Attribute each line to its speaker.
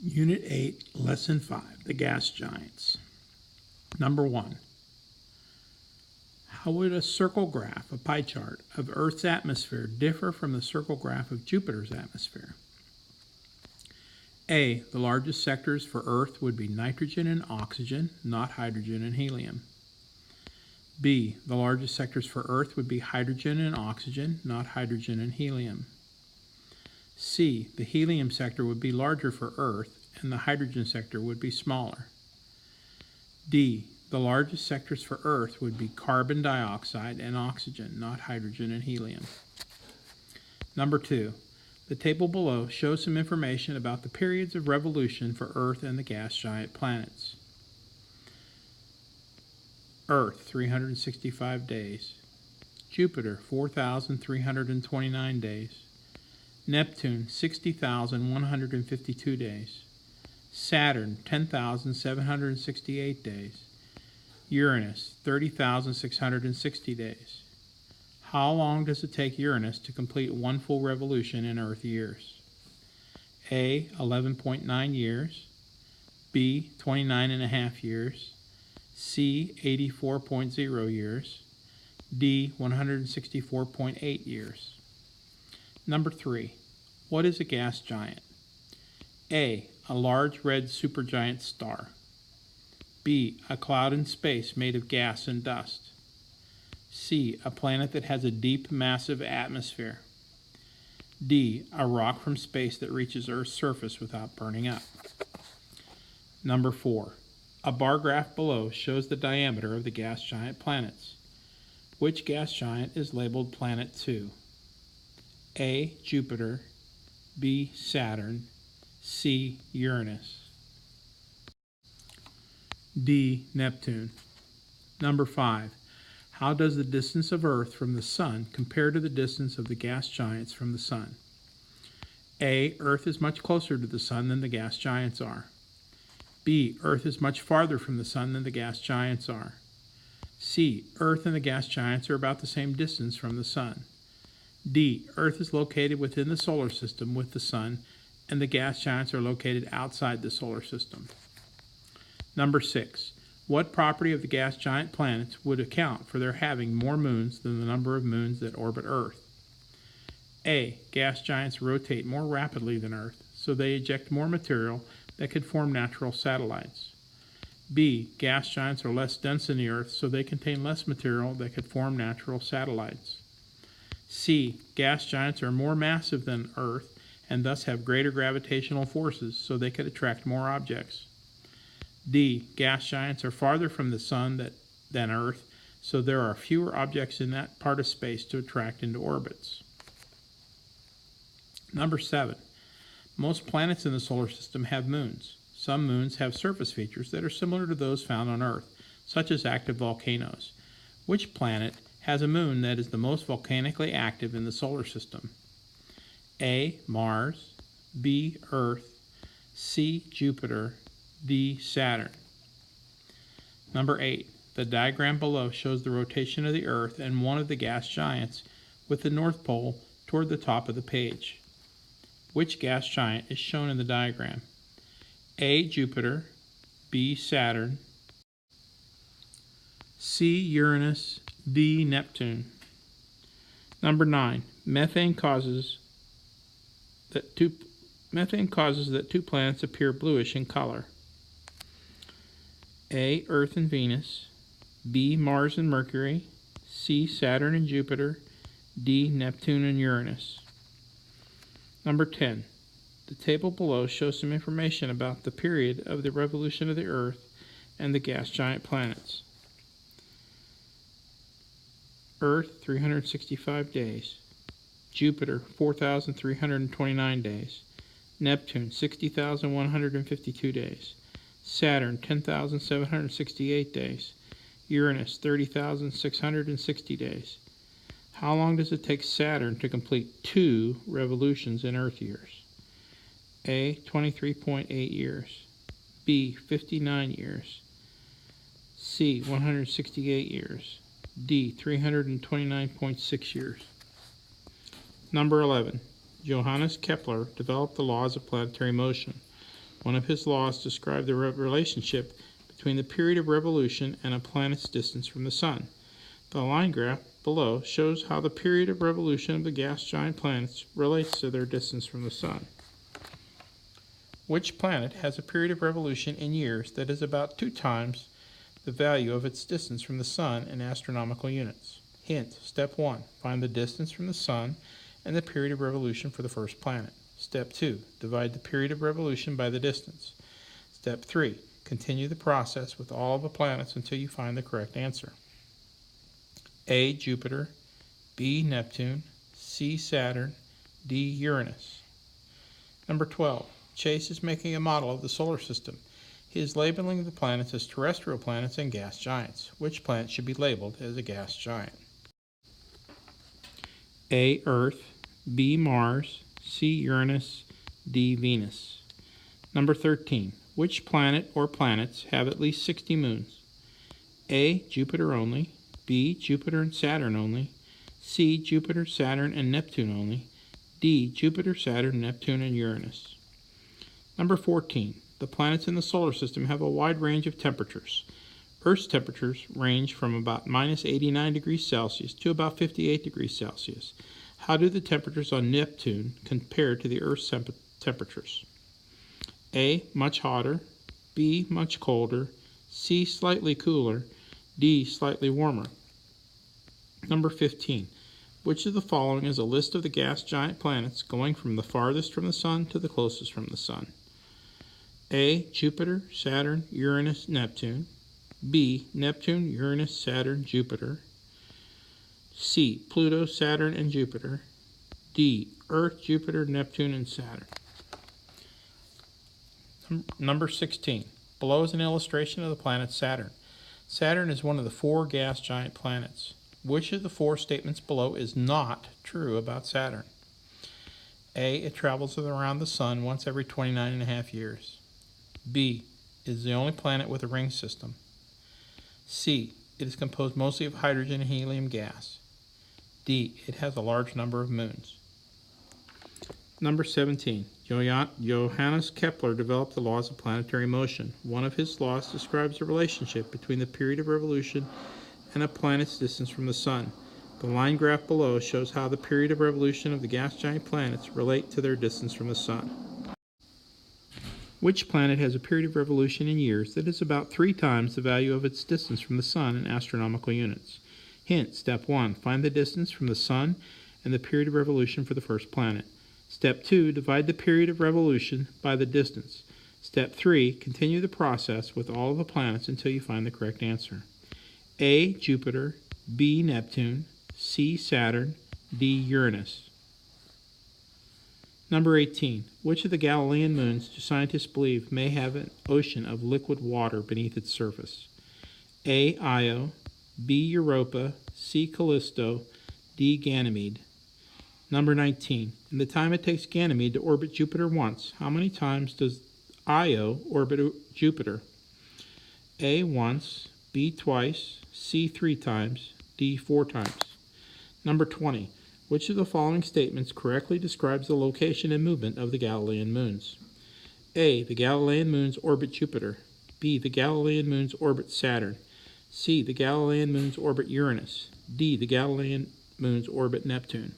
Speaker 1: Unit 8, Lesson 5, The Gas Giants. Number 1. How would a circle graph, a pie chart, of Earth's atmosphere differ from the circle graph of Jupiter's atmosphere? A. The largest sectors for Earth would be nitrogen and oxygen, not hydrogen and helium. B. The largest sectors for Earth would be hydrogen and oxygen, not hydrogen and helium. C. The helium sector would be larger for Earth, and the hydrogen sector would be smaller. D. The largest sectors for Earth would be carbon dioxide and oxygen, not hydrogen and helium. Number 2. The table below shows some information about the periods of revolution for Earth and the gas giant planets. Earth, 365 days. Jupiter, 4,329 days. Neptune, 60,152 days. Saturn, 10,768 days. Uranus, 30,660 days. How long does it take Uranus to complete one full revolution in Earth years? A. 11.9 years. B. 29.5 years. C. 84.0 years. D. 164.8 years. Number 3. What is a gas giant? A. A large red supergiant star. B. A cloud in space made of gas and dust. C. A planet that has a deep, massive atmosphere. D. A rock from space that reaches Earth's surface without burning up. Number 4. A bar graph below shows the diameter of the gas giant planets. Which gas giant is labeled Planet 2? A. Jupiter. B. Saturn. C. Uranus. D. Neptune. Number 5. How does the distance of Earth from the Sun compare to the distance of the gas giants from the Sun? A. Earth is much closer to the Sun than the gas giants are. B. Earth is much farther from the Sun than the gas giants are. C. Earth and the gas giants are about the same distance from the Sun. D. Earth is located within the solar system with the Sun, and the gas giants are located outside the solar system. Number 6. What property of the gas giant planets would account for their having more moons than the number of moons that orbit Earth? A. Gas giants rotate more rapidly than Earth, so they eject more material that could form natural satellites. B. Gas giants are less dense than the Earth, so they contain less material that could form natural satellites. C. Gas giants are more massive than Earth and thus have greater gravitational forces, so they could attract more objects. D. Gas giants are farther from the Sun than Earth, so there are fewer objects in that part of space to attract into orbits. Number 7. Most planets in the solar system have moons. Some moons have surface features that are similar to those found on Earth, such as active volcanoes. Which planet has a moon that is the most volcanically active in the solar system? A. Mars. B. Earth. C. Jupiter. D. Saturn. Number 8. The diagram below shows the rotation of the Earth and one of the gas giants with the North Pole toward the top of the page. Which gas giant is shown in the diagram? A. Jupiter. B. Saturn. C. Uranus. D. Neptune. Number 9. Methane causes that two planets appear bluish in color. A. Earth and Venus. B. Mars and Mercury. C. Saturn and Jupiter. D. Neptune and Uranus. Number 10. The table below shows some information about the period of the revolution of the Earth and the gas giant planets. Earth, 365 days. Jupiter, 4,329 days. Neptune, 60,152 days. Saturn, 10,768 days. Uranus, 30,660 days. How long does it take Saturn to complete 2 revolutions in Earth years? A. 23.8 years. B. 59 years. C. 168 years. D. 329.6 years. Number 11. Johannes Kepler developed the laws of planetary motion. One of his laws describes the relationship between the period of revolution and a planet's distance from the sun. The line graph below shows how the period of revolution of the gas giant planets relates to their distance from the sun. Which planet has a period of revolution in years that is about 2 times the value of its distance from the sun in astronomical units? Hint, step 1, find the distance from the sun and the period of revolution for the first planet. Step 2, divide the period of revolution by the distance. Step 3, continue the process with all of the planets until you find the correct answer. A, Jupiter, B, Neptune, C, Saturn, D, Uranus. Number 12. Chase is making a model of the solar system. He is labeling the planets as terrestrial planets and gas giants. Which planet should be labeled as a gas giant? A, Earth, B, Mars, C, Uranus, D, Venus. Number 13. Which planet or planets have at least 60 moons? A, Jupiter only, B, Jupiter and Saturn only, C, Jupiter, Saturn, and Neptune only, D, Jupiter, Saturn, Neptune, and Uranus. Number 14. The planets in the solar system have a wide range of temperatures. Earth's temperatures range from about minus 89 degrees Celsius to about 58 degrees Celsius. How do the temperatures on Neptune compare to the Earth's temperatures? A, much hotter, B, much colder, C, slightly cooler, D, slightly warmer. Number 15. Which of the following is a list of the gas giant planets going from the farthest from the sun to the closest from the sun? A, Jupiter, Saturn, Uranus, Neptune. B, Neptune, Uranus, Saturn, Jupiter. C, Pluto, Saturn, and Jupiter. D, Earth, Jupiter, Neptune, and Saturn. Number 16. Below is an illustration of the planet Saturn. Saturn is one of the 4 gas giant planets. Which of the 4 statements below is not true about Saturn? A, it travels around the sun once every 29.5 years. B, it is the only planet with a ring system. C, it is composed mostly of hydrogen and helium gas. D, it has a large number of moons. Number 17. Johannes Kepler developed the laws of planetary motion. One of his laws describes the relationship between the period of revolution and a planet's distance from the sun. The line graph below shows how the period of revolution of the gas giant planets relate to their distance from the sun. Which planet has a period of revolution in years that is about 3 times the value of its distance from the sun in astronomical units? Hint, step 1, find the distance from the sun and the period of revolution for the first planet. Step 2, divide the period of revolution by the distance. Step 3, continue the process with all of the planets until you find the correct answer. A, Jupiter, B, Neptune, C, Saturn, D, Uranus. Number 18. Which of the Galilean moons do scientists believe may have an ocean of liquid water beneath its surface? A, Io, B, Europa, C, Callisto, D, Ganymede. Number 19. In the time it takes Ganymede to orbit Jupiter once, how many times does Io orbit Jupiter? A, once, B, twice, C, 3 times, D, 4 times. Number 20. Which of the following statements correctly describes the location and movement of the Galilean moons? A, the Galilean moons orbit Jupiter. B, the Galilean moons orbit Saturn. C, the Galilean moons orbit Uranus. D, the Galilean moons orbit Neptune.